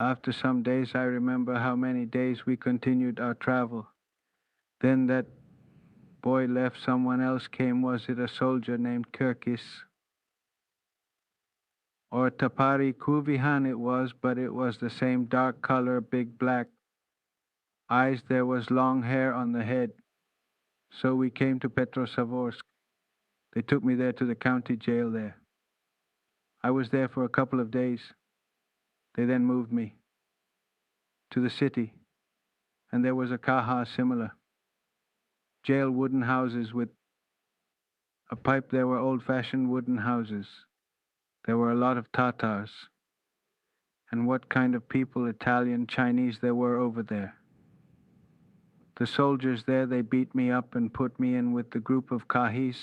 After some days, I remember how many days we continued our travel. Then that boy left, someone else came. Was it a soldier named Kirkis? Or Tapari Kuvihan it was, but it was the same dark color, big black eyes. There was long hair on the head. So we came to Petrosavorsk. They took me there to the county jail there. I was there for a couple of days. They then moved me to the city, and there was a kaha similar. Jail wooden houses with a pipe. There were old fashioned wooden houses. There were a lot of Tatars. And what kind of people, Italian, Chinese, there were over there. The soldiers there, they beat me up and put me in with the group of kahis.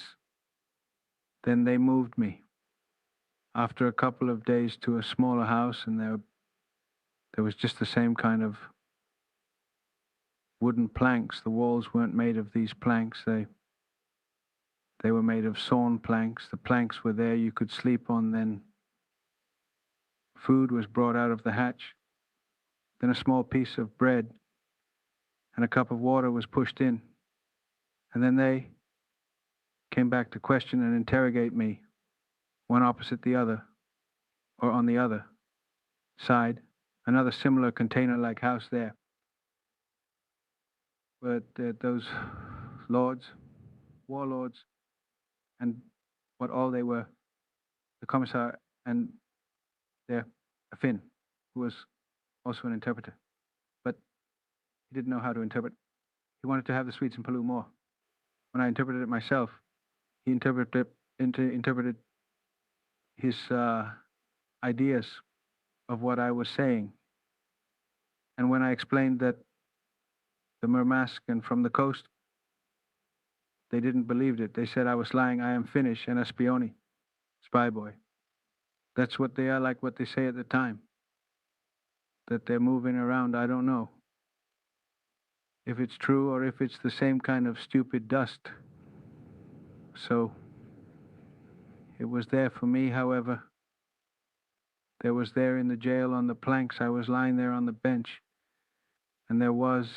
Then they moved me after a couple of days to a smaller house, and there was just the same kind of wooden planks. The walls weren't made of these planks. They were made of sawn planks. The planks were there you could sleep on. Then food was brought out of the hatch. Then a small piece of bread and a cup of water was pushed in. And then they came back to question and interrogate me, one opposite the other, or on the other side, another similar container-like house there. But those lords, warlords, and what all they were, the commissar and their a Finn, who was also an interpreter, but he didn't know how to interpret. He wanted to have the sweets and Palu more. When I interpreted it myself, he interpreted his ideas of what I was saying. And when I explained that the Murmascan from the coast, they didn't believe it. They said I was lying. I am Finnish and a spioni, spy boy. That's what they are, like what they say at the time. That they're moving around, I don't know if it's true or if it's the same kind of stupid dust. So it was there for me, however. There was there in the jail on the planks. I was lying there on the bench, and there was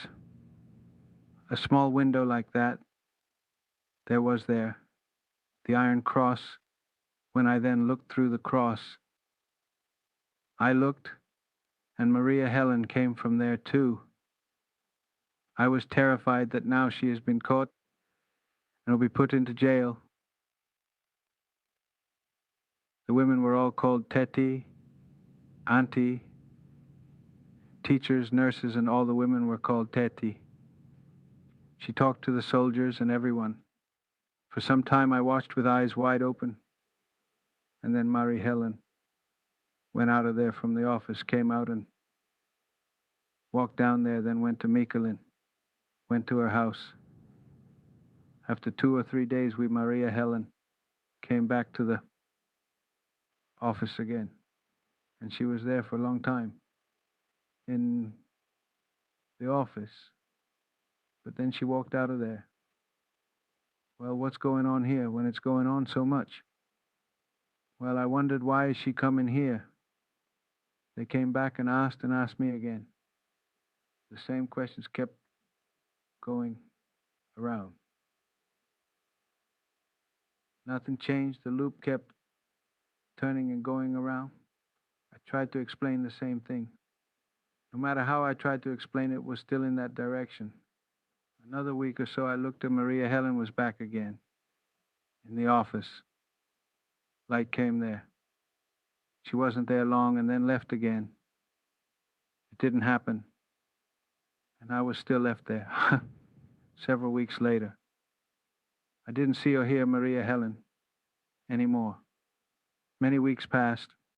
a small window like that. There was there the iron cross. When I then looked through the cross, I looked, and Maria Helen came from there too. I was terrified that now she has been caught and will be put into jail. The women were all called Teti, Auntie, teachers, nurses, and all the women were called Teti. She talked to the soldiers and everyone. For some time I watched with eyes wide open, and then Marie Helen went out of there from the office, came out and walked down there, then went to Mikulin, went to her house. After 2 or 3 days, Maria Helen came back to the office again, and she was there for a long time in the office, but then she walked out of there. Well, what's going on here when it's going on so much? Well, I wondered, why is she coming here? They came back and asked me again. The same questions kept going around. Nothing changed. The loop kept turning and going around. I tried to explain the same thing. No matter how I tried to explain it, was still in that direction. Another week or so, I looked, and Maria Helen was back again in the office. Light came there. She wasn't there long and then left again. It didn't happen. And I was still left there several weeks later. I didn't see or hear Maria Helen anymore. Many weeks passed.